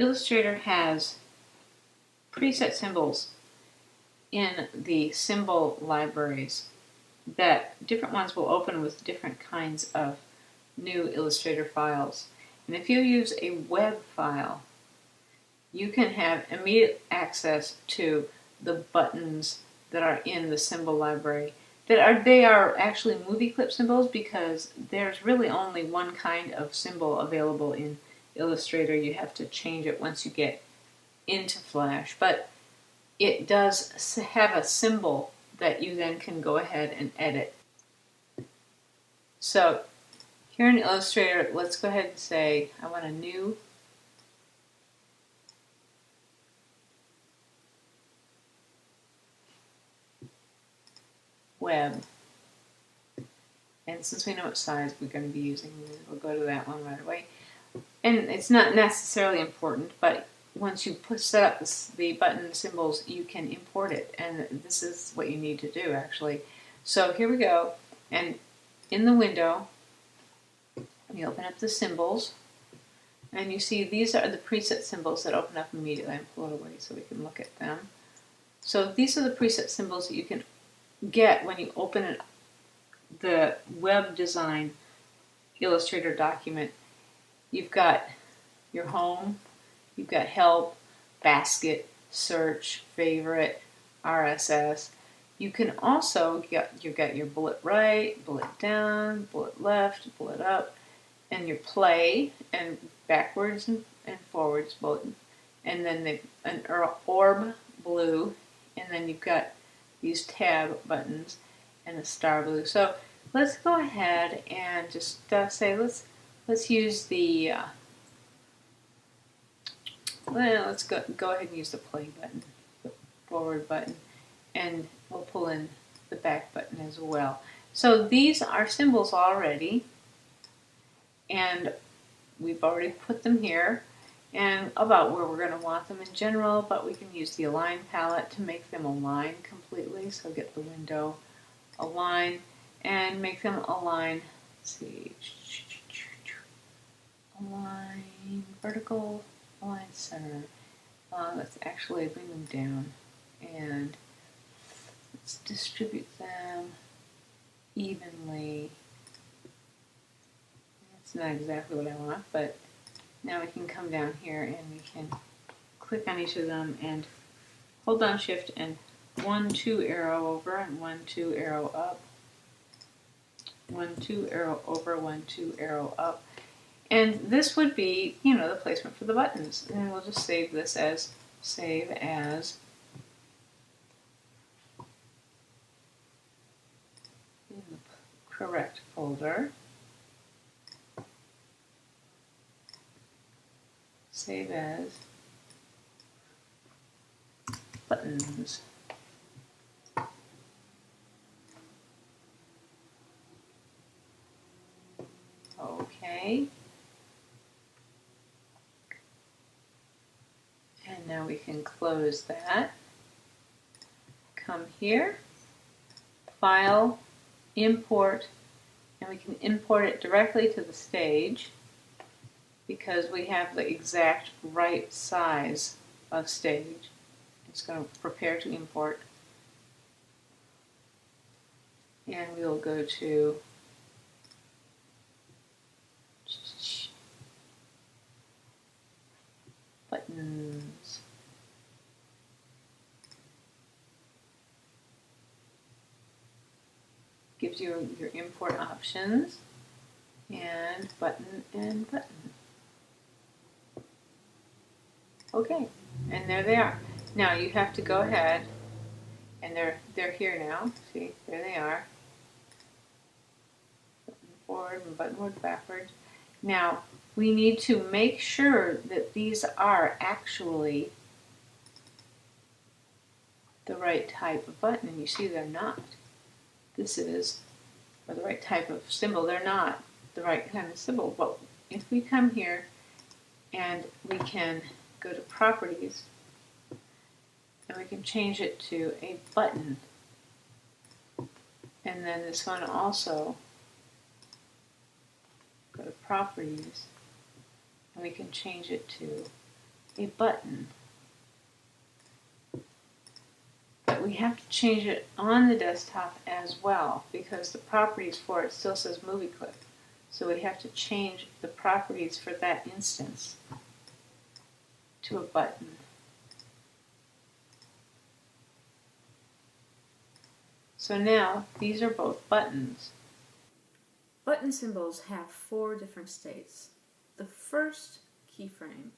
Illustrator has preset symbols in the symbol libraries that different ones will open with different kinds of new Illustrator files. And if you use a web file, you can have immediate access to the buttons that are in the symbol library. They are actually movie clip symbols because there's really only one kind of symbol available in Illustrator. You have to change it once you get into Flash, but it does have a symbol that you then can go ahead and edit. So here in Illustrator, let's go ahead and say I want a new web. And since we know what size we're going to be using, we'll go to that one right away. And it's not necessarily important, but once you set up the button symbols, you can import it. And this is what you need to do, actually. So here we go. And in the window, we open up the symbols. And you see these are the preset symbols that open up immediately. I'm pull it away so we can look at them. So these are the preset symbols that you can get when you open the web design Illustrator document. You've got your home, you've got help, basket, search, favorite, RSS. You can also you've got your bullet right, bullet down, bullet left, bullet up, and your play and backwards and forwards bullet, and then an orb blue, and then you've got these tab buttons and a star blue. So let's go ahead and just say let's use the let's go ahead and use the play button, the forward button, and we'll pull in the back button as well. So these are symbols already, and we've already put them here and about where we're going to want them in general, but we can use the align palette to make them align completely. So get the window, align, and make them align. Let's see, align vertical, align center. Let's actually bring them down and let's distribute them evenly. That's not exactly what I want, but now we can come down here and we can click on each of them and hold down Shift and 1, 2 arrow over and 1, 2 arrow up, 1, 2 arrow over, 1, 2 arrow up. And this would be, the placement for the buttons. And we'll just save this as save as in the correct folder. Save as buttons. Okay. And now we can close that. Come here, File, Import, and we can import it directly to the stage because we have the exact right size of stage. It's going to prepare to import. And we'll go to buttons. Gives you your import options and button and button. Okay, and there they are. Now you have to go ahead, and they're here now. See, there they are. Button forward and button backward. Now we need to make sure that these are actually the right type of button, and you see they're not. This is or the right type of symbol. They're not the right kind of symbol. But if we come here and we can go to Properties, and we can change it to a button. And then this one also, go to Properties, and we can change it to a button. But we have to change it on the desktop as well because the properties for it still says movie clip. So we have to change the properties for that instance to a button. So now these are both buttons. Button symbols have 4 different states. The first keyframe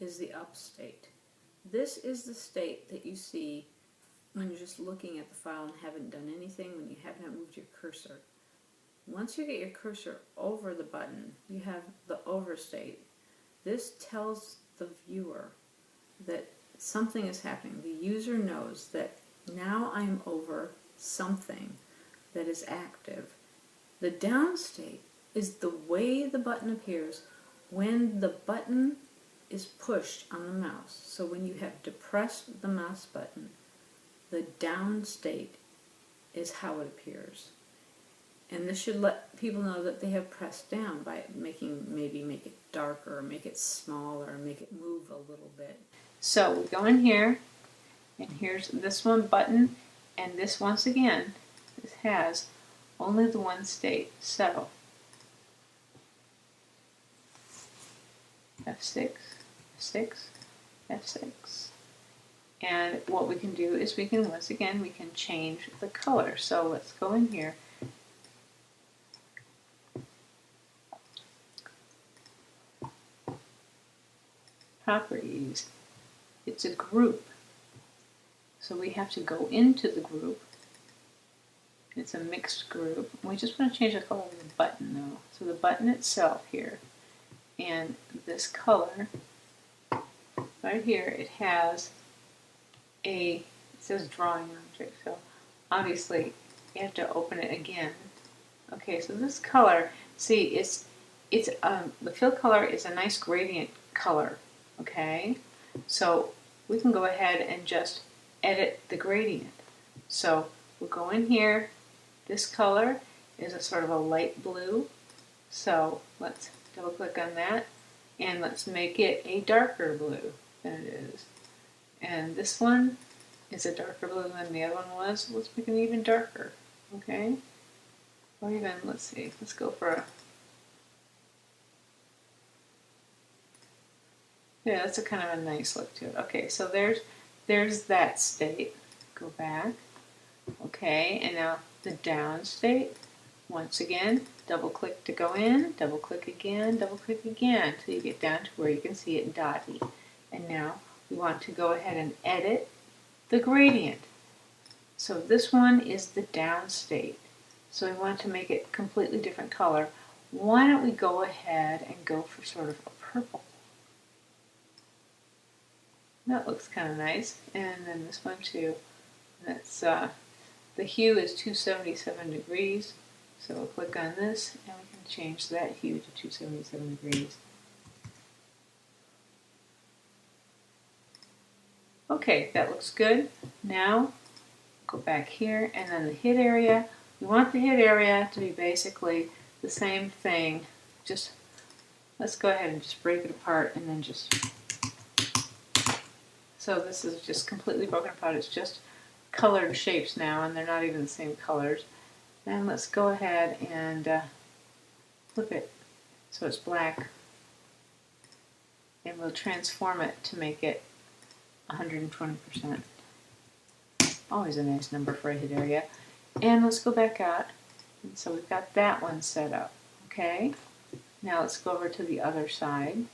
is the up state. This is the state that you see when you're just looking at the file and haven't done anything, when you haven't moved your cursor. Once you get your cursor over the button, you have the over state. This tells the viewer that something is happening. The user knows that now I'm over something that is active. The down state is the way the button appears when the button is pushed on the mouse. So when you have depressed the mouse button, the down state is how it appears. And this should let people know that they have pressed down by maybe make it darker, make it smaller, make it move a little bit. So we go in here, and here's this one button, and this once again, this has only the one state. So F6, F6, F6. And what we can do is we can, once again, we can change the color. So let's go in here. Properties. It's a group. So we have to go into the group. It's a mixed group. We just want to change the color of the button though. So the button itself here, and this color right here, it has it says drawing object, so obviously you have to open it again. Okay, so this color, see, the fill color is a nice gradient color. Okay, so we can go ahead and just edit the gradient. So we'll go in here. This color is a sort of a light blue. So let's double click on that and let's make it a darker blue than it is. And this one is a darker blue than the other one was. Let's make it even darker. Okay? Or even, let's see, let's go for a, yeah, that's a kind of a nice look to it. Okay, so there's that state. Go back. Okay, and now the down state. Once again, double click to go in, double click again until you get down to where you can see it dotty. And now we want to go ahead and edit the gradient. So this one is the down state. So we want to make it completely different color. Why don't we go ahead and go for sort of a purple? That looks kind of nice. And then this one too. That's the hue is 277 degrees. So we'll click on this and we can change that hue to 277 degrees. Okay, that looks good. Now go back here and then the hit area. We want the hit area to be basically the same thing. Just let's go ahead and just break it apart and then just, so this is just completely broken apart. It's just colored shapes now and they're not even the same colors. And let's go ahead and flip it so it's black, and we'll transform it to make it 120%. Always a nice number for a hit area. And let's go back out. And so we've got that one set up. Okay. Now let's go over to the other side.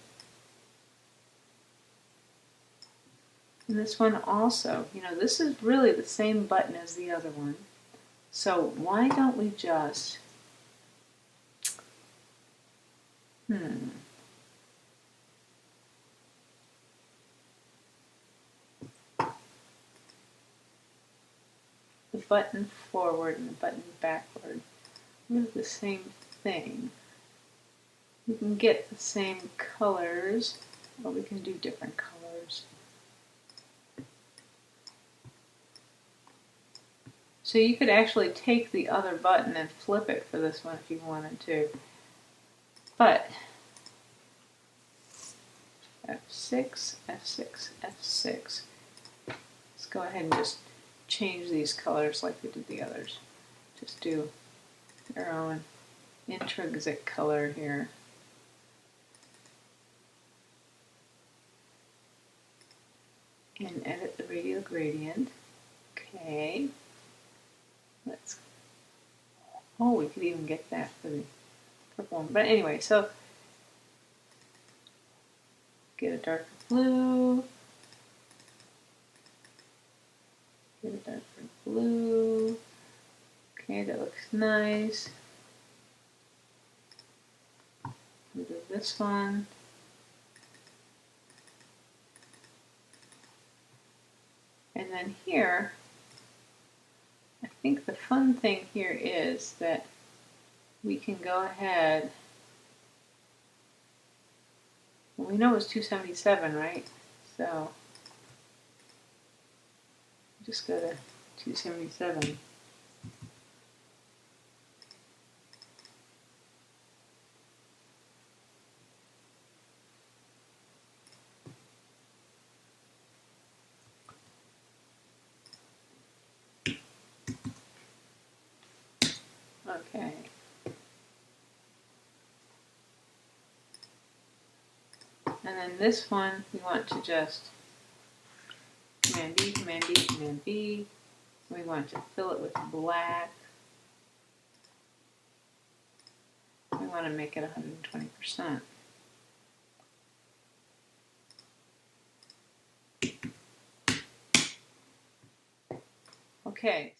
And this one also, you know, this is really the same button as the other one. So why don't we just, the button forward and the button backward, they're the same thing. We can get the same colors, but we can do different colors. So you could actually take the other button and flip it for this one if you wanted to. But F6, F6, F6. Let's go ahead and just change these colors like we did the others. Just do your own intrinsic color here. And edit the radial gradient. Okay. Let's, oh, we could even get that for the purple one. But anyway, so get a darker blue. Get a darker blue. Okay, that looks nice. We'll do this one. And then here, I think the fun thing here is that we can go ahead, well, we know it was 277, right? So just go to 277. Okay. And then this one, we want to just Command B, Command B, Command B. We want to fill it with black. We want to make it 120%. Okay.